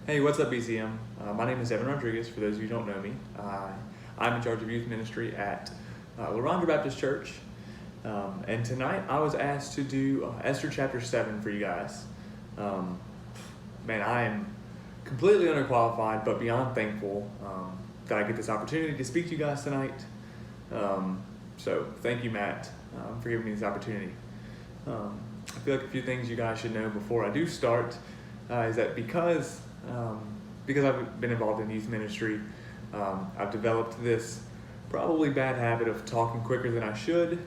Hey, what's up, BCM? My name is Devan, for those of you who don't know me. I'm in charge of youth ministry at LaRondra Baptist Church. And tonight I was asked to do Esther chapter 7 for you guys. Man, I am completely underqualified, but beyond thankful that I get this opportunity to speak to you guys tonight. So thank you, Matt, for giving me this opportunity. I feel like a few things you guys should know before I do start is that because I've been involved in youth ministry, I've developed this probably bad habit of talking quicker than I should,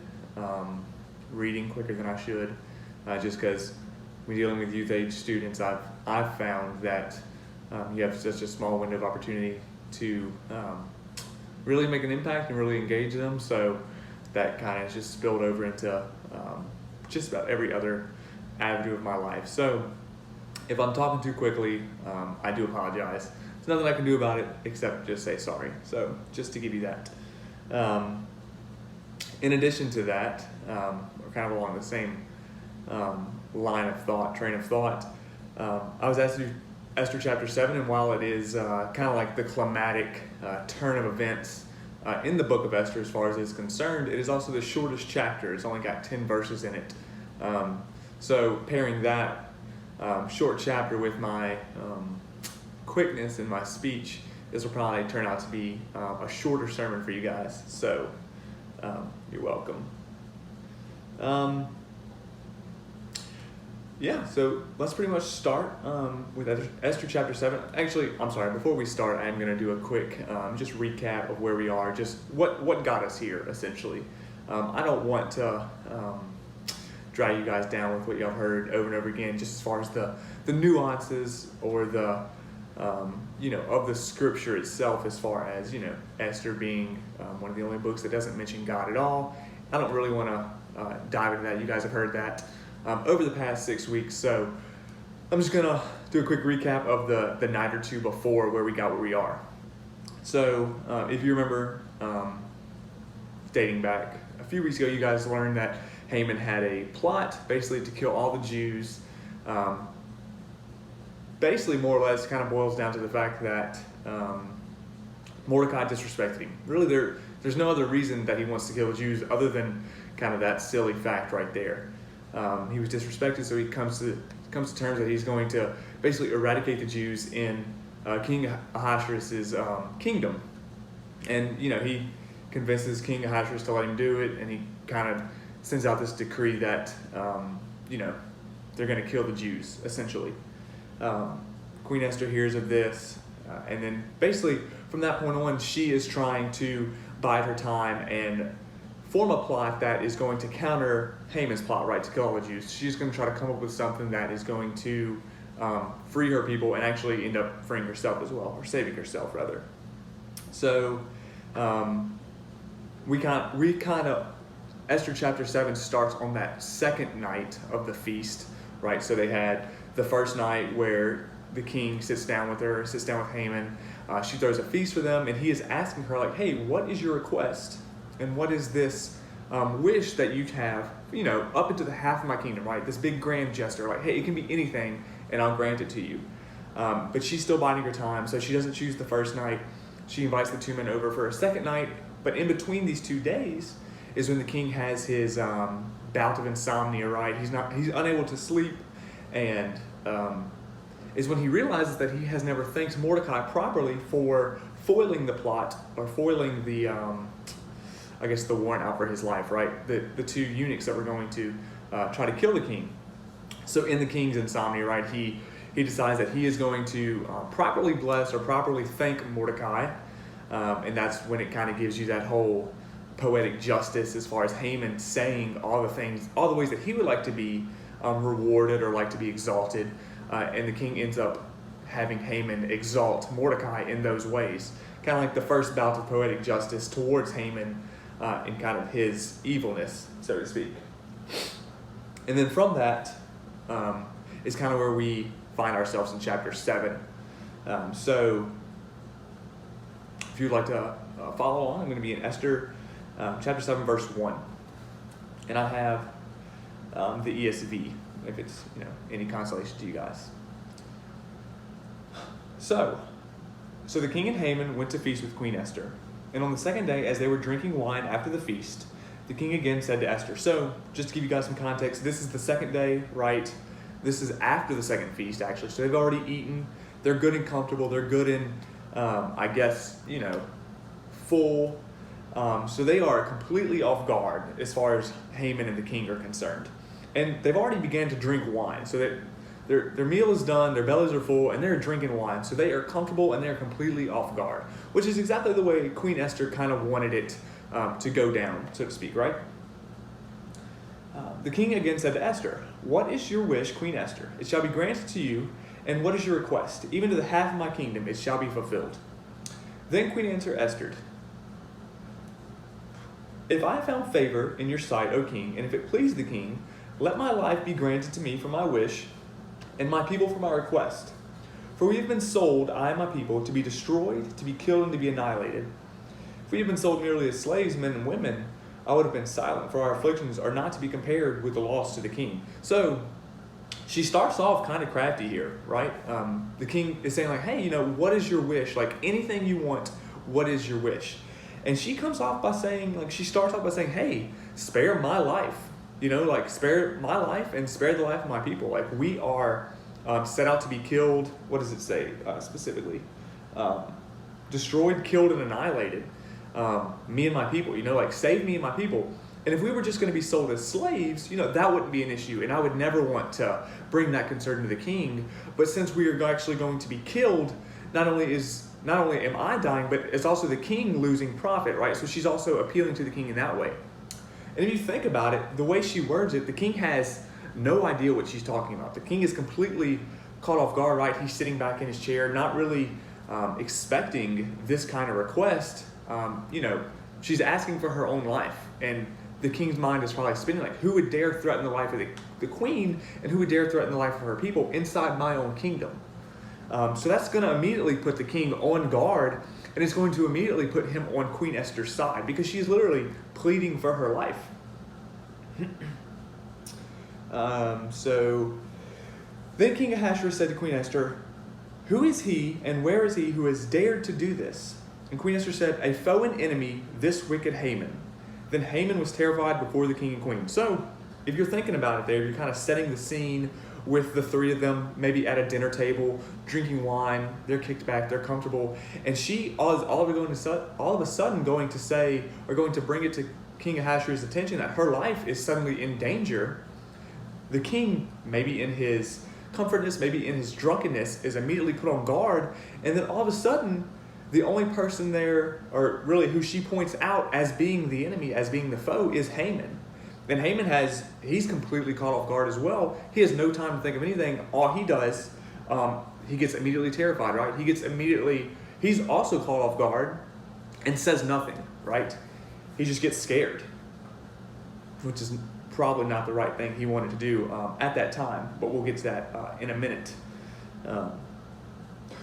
reading quicker than I should, just because when dealing with youth age students, I've found that you have such a small window of opportunity to really make an impact and really engage them. So that kind of just spilled over into just about every other avenue of my life. So if I'm talking too quickly, I do apologize. There's nothing I can do about it except just say sorry. So just to give you that. In addition to that, or kind of along the same train of thought, I was asked to do Esther chapter 7, and while it is kind of like the climatic turn of events in the book of Esther as far as it's concerned, it is also the shortest chapter. It's only got 10 verses in it. So pairing that short chapter with my quickness in my speech, this will probably turn out to be a shorter sermon for you guys. So you're welcome. Yeah, so let's pretty much start with Esther chapter 7. Actually, I'm sorry, before we start, I'm going to do a quick just recap of where we are, just what got us here, essentially. I don't want to drag you guys down with what y'all heard over and over again, just as far as the nuances or the, of the scripture itself, as far as, Esther being one of the only books that doesn't mention God at all. I don't really want to dive into that. You guys have heard that over the past 6 weeks. So I'm just going to do a quick recap of the night or two before where we got where we are. So if you remember, dating back a few weeks ago, you guys learned that Haman had a plot basically to kill all the Jews. Basically, more or less, kind of boils down to the fact that Mordecai disrespected him. Really, there's no other reason that he wants to kill the Jews other than kind of that silly fact right there. He was disrespected, so he comes to terms that he's going to basically eradicate the Jews in King Ahasuerus' kingdom. And, he convinces King Ahasuerus to let him do it, and he kind of sends out this decree that, they're going to kill the Jews, essentially. Queen Esther hears of this, and then basically from that point on, she is trying to bide her time and form a plot that is going to counter Haman's plot, right, to kill all the Jews. She's going to try to come up with something that is going to free her people and actually end up freeing herself as well, or saving herself, rather. So we kind of Esther chapter 7 starts on that second night of the feast, right? So they had the first night where the king sits down with Haman. She throws a feast for them, and he is asking her, like, hey, what is your request? And what is this wish that you have, up into the half of my kingdom, right? This big grand gesture, like, hey, it can be anything, and I'll grant it to you. But she's still biding her time, so she doesn't choose the first night. She invites the two men over for a second night, but in between these 2 days is when the king has his bout of insomnia, right? He's unable to sleep, and is when he realizes that he has never thanked Mordecai properly for foiling the plot, or foiling the the warrant out for his life, right? The two eunuchs that were going to try to kill the king. So in the king's insomnia, right, he decides that he is going to properly bless or properly thank Mordecai, and that's when it kind of gives you that whole poetic justice as far as Haman saying all the ways that he would like to be rewarded or like to be exalted, and the king ends up having Haman exalt Mordecai in those ways, kind of like the first bout of poetic justice towards Haman in kind of his evilness, so to speak. And then from that is kind of where we find ourselves in chapter 7. So if you'd like to follow along, I'm going to be in Esther chapter 7, verse 1. And I have the ESV, if it's any consolation to you guys. So the king and Haman went to feast with Queen Esther. And on the second day, as they were drinking wine after the feast, the king again said to Esther. So, just to give you guys some context, this is the second day, right? This is after the second feast, actually. So they've already eaten. They're good and comfortable. They're good and, full. So they are completely off guard as far as Haman and the king are concerned. And they've already began to drink wine. So that their meal is done, their bellies are full, and they're drinking wine. So they are comfortable and they're completely off guard, which is exactly the way Queen Esther kind of wanted it to go down, so to speak, right? The king again said to Esther, "What is your wish, Queen Esther? It shall be granted to you. And what is your request? Even to the half of my kingdom it shall be fulfilled." Then Queen answered, "If I have found favor in your sight, O king, and if it please the king, let my life be granted to me for my wish, and my people for my request. For we have been sold, I and my people, to be destroyed, to be killed, and to be annihilated. If we had been sold merely as slaves, men and women, I would have been silent, for our afflictions are not to be compared with the loss to the king." So she starts off kind of crafty here, right? The king is saying like, "Hey, what is your wish? Like anything you want, what is your wish?" And she starts off by saying, "Hey, spare my life. Spare my life and spare the life of my people. Like we are set out to be killed." What does it say specifically? Destroyed, killed, and annihilated. Me and my people, save me and my people. And if we were just going to be sold as slaves, that wouldn't be an issue. And I would never want to bring that concern to the king. But since we are actually going to be killed, not only am I dying, but it's also the king losing profit, right? So she's also appealing to the king in that way. And if you think about it, the way she words it, the king has no idea what she's talking about. The king is completely caught off guard, right? He's sitting back in his chair, not really expecting this kind of request. She's asking for her own life. And the king's mind is probably spinning like, who would dare threaten the life of the queen, and who would dare threaten the life of her people inside my own kingdom? So that's going to immediately put the king on guard, and it's going to immediately put him on Queen Esther's side because she's literally pleading for her life. So then King Ahasuerus said to Queen Esther, "Who is he and where is he who has dared to do this?" And Queen Esther said, "A foe and enemy, this wicked Haman." Then Haman was terrified before the king and queen. So if you're thinking about it there, you're kind of setting the scene with the three of them, maybe at a dinner table, drinking wine. They're kicked back, they're comfortable. And she all of a sudden going to say, or going to bring it to King Ahasuerus' attention that her life is suddenly in danger. The king, maybe in his comfortness, maybe in his drunkenness, is immediately put on guard. And then all of a sudden, the only person there, or really who she points out as being the enemy, as being the foe, is Haman. And Haman he's completely caught off guard as well. He has no time to think of anything. All he does, he gets immediately terrified, right? He's also caught off guard and says nothing, right? He just gets scared, which is probably not the right thing he wanted to do at that time, but we'll get to that in a minute.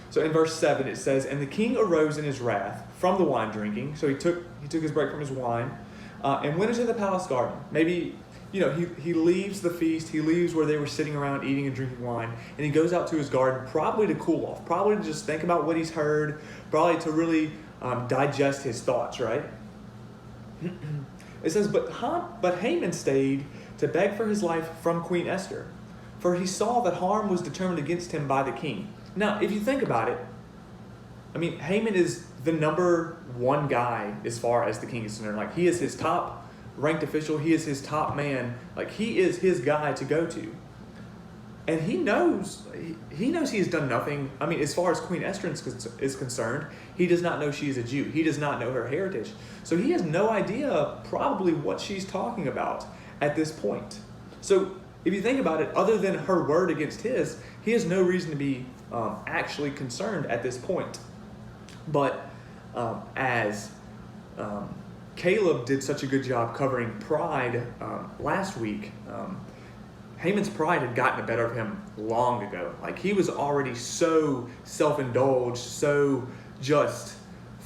So in verse 7 it says, "And the king arose in his wrath from the wine drinking." So he took his break from his wine and went into the palace garden. Maybe, he leaves the feast, he leaves where they were sitting around eating and drinking wine, and he goes out to his garden probably to cool off, probably to just think about what he's heard, probably to really digest his thoughts, right? It says, but Haman stayed to beg for his life from Queen Esther, for he saw that harm was determined against him by the king. Now, if you think about it, Haman is the number one guy as far as the king is concerned. Like, he is his top ranked official. He is his top man. Like, he is his guy to go to. And he knows he has done nothing. As far as Queen Esther is concerned, he does not know she is a Jew. He does not know her heritage. So he has no idea probably what she's talking about at this point. So if you think about it, other than her word against his, he has no reason to be actually concerned at this point. But as Caleb did such a good job covering pride last week, Haman's pride had gotten the better of him long ago. Like, he was already so self-indulged, so just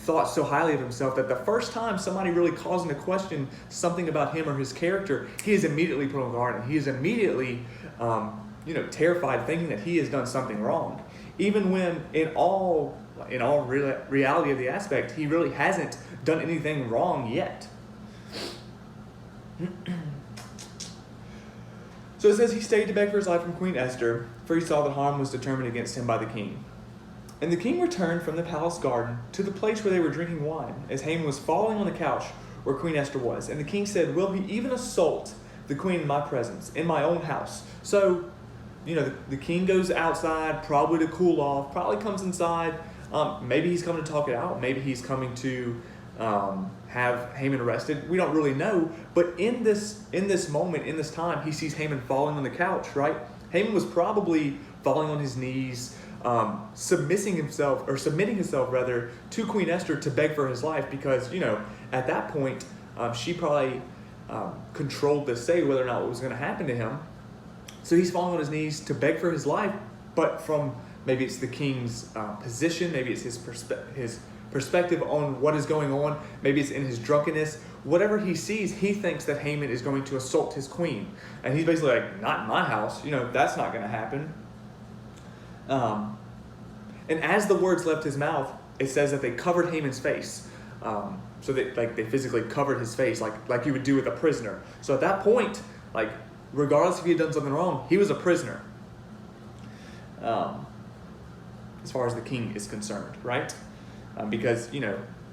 thought so highly of himself that the first time somebody really calls into question something about him or his character, he is immediately put on guard, and he is immediately terrified, thinking that he has done something wrong, even when in all reality of the aspect, he really hasn't done anything wrong yet. So it says he stayed to beg for his life from Queen Esther, for he saw that harm was determined against him by the king. And the king returned from the palace garden to the place where they were drinking wine, as Haman was falling on the couch where Queen Esther was. And the king said, "Will he even assault the queen in my presence, in my own house?" So, the king goes outside, probably to cool off, probably comes inside. Maybe he's coming to talk it out. Maybe he's coming to have Haman arrested. We don't really know. But in this moment, in this time, he sees Haman falling on the couch, right? Haman was probably falling on his knees, submitting himself rather to Queen Esther to beg for his life, because at that point she probably controlled the say whether or not what was going to happen to him. So he's falling on his knees to beg for his life, but from maybe it's the king's position, maybe it's his perspective on what is going on, maybe it's in his drunkenness. Whatever he sees, he thinks that Haman is going to assault his queen, and he's basically like, "Not in my house, that's not going to happen." And as the words left his mouth, it says that they covered Haman's face. So they physically covered his face like you would do with a prisoner. So at that point, regardless if he had done something wrong, he was a prisoner. As far as the king is concerned, right? Because,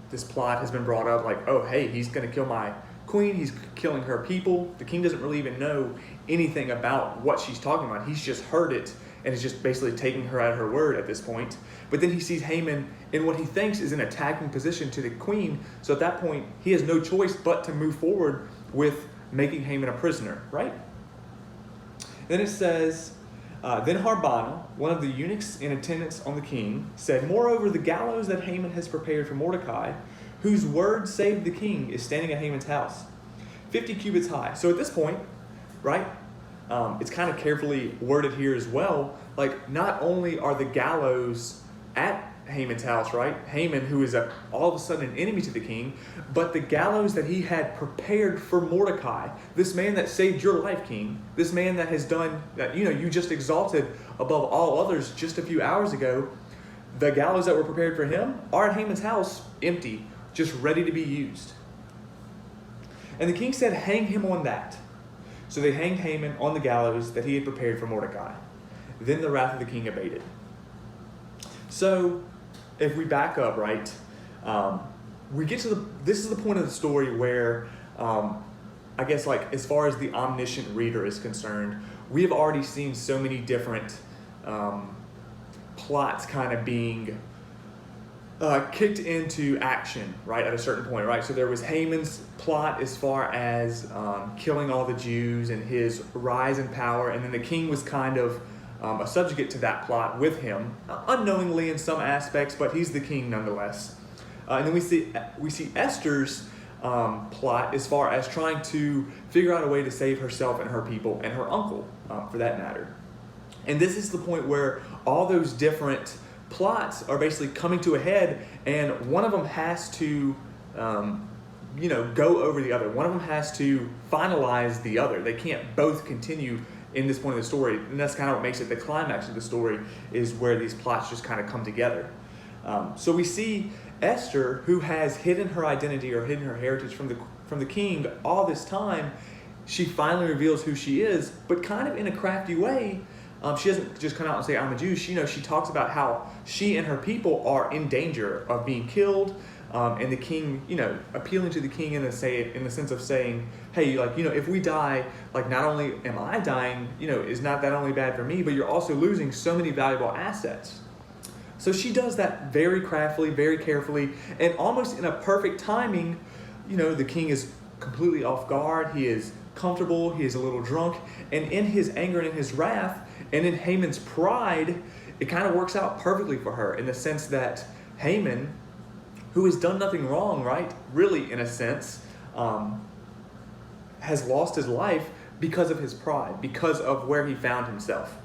this plot has been brought up oh, hey, he's going to kill my queen. He's killing her people. The king doesn't really even know anything about what she's talking about. He's just heard it and is just basically taking her at her word at this point. But then he sees Haman in what he thinks is an attacking position to the queen. So at that point, he has no choice but to move forward with making Haman a prisoner, right? Then it says, then Harbonah, one of the eunuchs in attendance on the king, said, "Moreover, the gallows that Haman has prepared for Mordecai, whose word saved the king, is standing at Haman's house, 50 cubits high." So at this point, right, it's kind of carefully worded here as well. Not only are the gallows at Haman's house, right? Haman, who is all of a sudden an enemy to the king, but the gallows that he had prepared for Mordecai, this man that saved your life, king, this man that has done that, you just exalted above all others just a few hours ago, the gallows that were prepared for him are at Haman's house, empty, just ready to be used. And the king said, "Hang him on that." So they hanged Haman on the gallows that he had prepared for Mordecai. Then the wrath of the king abated. So, if we back up, right, we get to this is the point of the story where, I guess, as far as the omniscient reader is concerned, we have already seen so many different plots kind of being kicked into action, right, at a certain point, right? So there was Haman's plot as far as killing all the Jews and his rise in power, and then the king was kind of a subjugate to that plot with him, unknowingly in some aspects, but he's the king nonetheless. And then we see Esther's plot as far as trying to figure out a way to save herself and her people and her uncle, for that matter. And this is the point where all those different plots are basically coming to a head, and one of them has to go over the other. One of them has to finalize the other. They can't both continue in this point of the story, and that's kind of what makes it the climax of the story, is where these plots just kind of come together. So we see Esther, who has hidden her identity or hidden her heritage from the king all this time. She finally reveals who she is, but kind of in a crafty way. She doesn't just come out and say, "I'm a Jew." She talks about how she and her people are in danger of being killed, and the king, appealing to the king in the sense of saying, "Hey, if we die, not only am I dying, is not that only bad for me, but you're also losing so many valuable assets." So she does that very craftily, very carefully, and almost in a perfect timing. The king is completely off guard. He is comfortable. He is a little drunk, and in his anger and in his wrath, and in Haman's pride, it kind of works out perfectly for her in the sense that Haman, who has done nothing wrong, right? Really, in a sense, has lost his life because of his pride, because of where he found himself.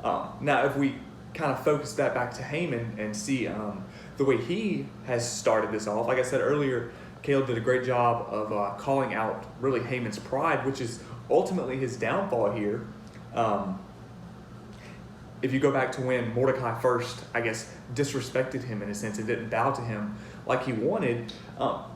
Now, if we kind of focus that back to Haman and see the way he has started this off, like I said earlier, Caleb did a great job of calling out really Haman's pride, which is ultimately his downfall here. if you go back to when Mordecai first, I guess, disrespected him in a sense and didn't bow to him like he wanted,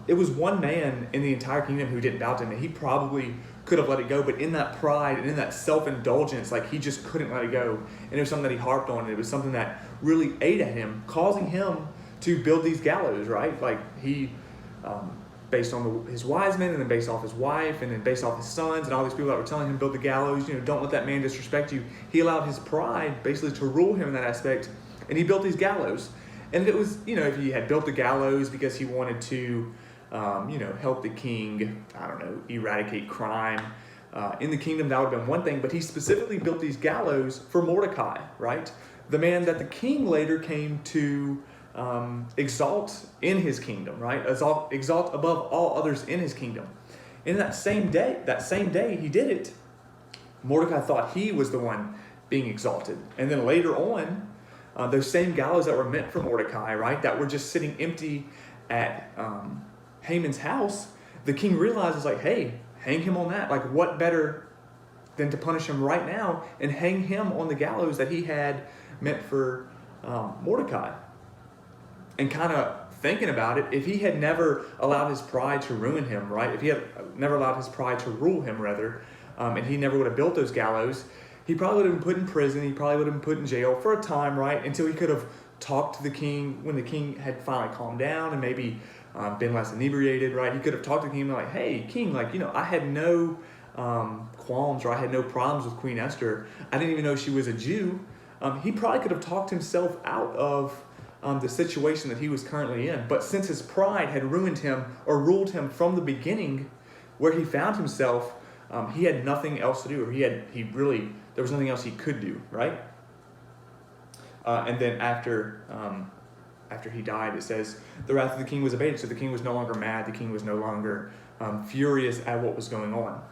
it was one man in the entire kingdom who didn't bow to him, and he probably could have let it go, but in that pride and in that self-indulgence, like he just couldn't let it go. And it was something that he harped on, and it was something that really ate at him, causing him to build these gallows, right? Like he, based on his wise men, and then based off his wife, and then based off his sons, and all these people that were telling him build the gallows, don't let that man disrespect you. He allowed his pride basically to rule him in that aspect, and he built these gallows. And it was, if he had built the gallows because he wanted to, help the king, eradicate crime in the kingdom, that would have been one thing. But he specifically built these gallows for Mordecai, right? The man that the king later came to exalt in his kingdom, right? Exalt above all others in his kingdom. In that same day he did it, Mordecai thought he was the one being exalted. And then later on, those same gallows that were meant for Mordecai, right, that were just sitting empty at Haman's house, the king realizes, like, hey, hang him on that. Like, what better than to punish him right now and hang him on the gallows that he had meant for Mordecai? And kind of thinking about it, if he had never allowed his pride to ruin him, right, if he had never allowed his pride to rule him, rather, and he never would have built those gallows, he probably would have been put in prison. He probably would have been put in jail for a time, right, until he could have talked to the king when the king had finally calmed down and maybe been less inebriated, right? He could have talked to the king like, hey, king, I had no qualms, or I had no problems with Queen Esther. I didn't even know she was a Jew. He probably could have talked himself out of the situation that he was currently in. But since his pride had ruined him or ruled him from the beginning, where he found himself, he had nothing else to do, or there was nothing else he could do, right? And then after he died, it says the wrath of the king was abated. So the king was no longer mad. The king was no longer furious at what was going on.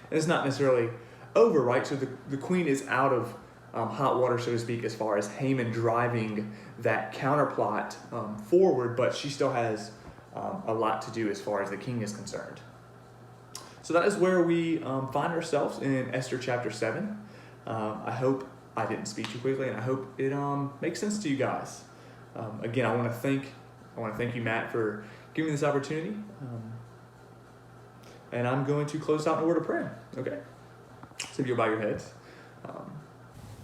And it's not necessarily over, right? So the queen is out of hot water, so to speak, as far as Haman driving that counterplot forward, but she still has a lot to do as far as the king is concerned. So that is where we find ourselves in Esther chapter 7. I hope I didn't speak too quickly, and I hope it makes sense to you guys. Again, I want to thank you, Matt, for giving me this opportunity. And I'm going to close out in a word of prayer. Okay? So if you'll bow your heads.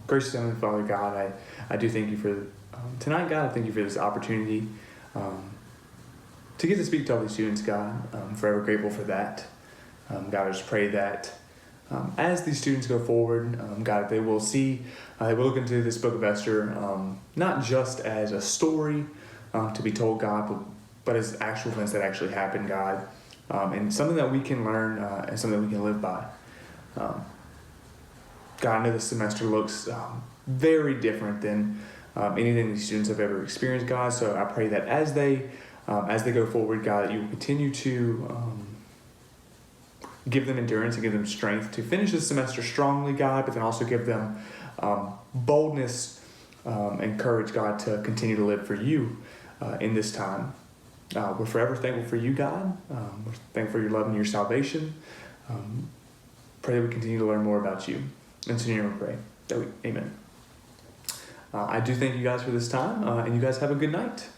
Gracious Heavenly Father, God, I do thank you for tonight, God. I thank you for this opportunity to get to speak to all these students, God. I'm forever grateful for that. God, I just pray that as these students go forward, God, they will see, they will look into this book of Esther, not just as a story to be told, God, but as actual events that actually happened, God, and something that we can learn and something that we can live by. God, I know this semester looks very different than anything these students have ever experienced, God, so I pray that as they go forward, God, that you will continue to give them endurance and give them strength to finish this semester strongly, God, but then also give them boldness and courage, God, to continue to live for you in this time. We're forever thankful for you, God. We're thankful for your love and your salvation. Pray that we continue to learn more about you. And so, we pray. Amen. I do thank you guys for this time, and you guys have a good night.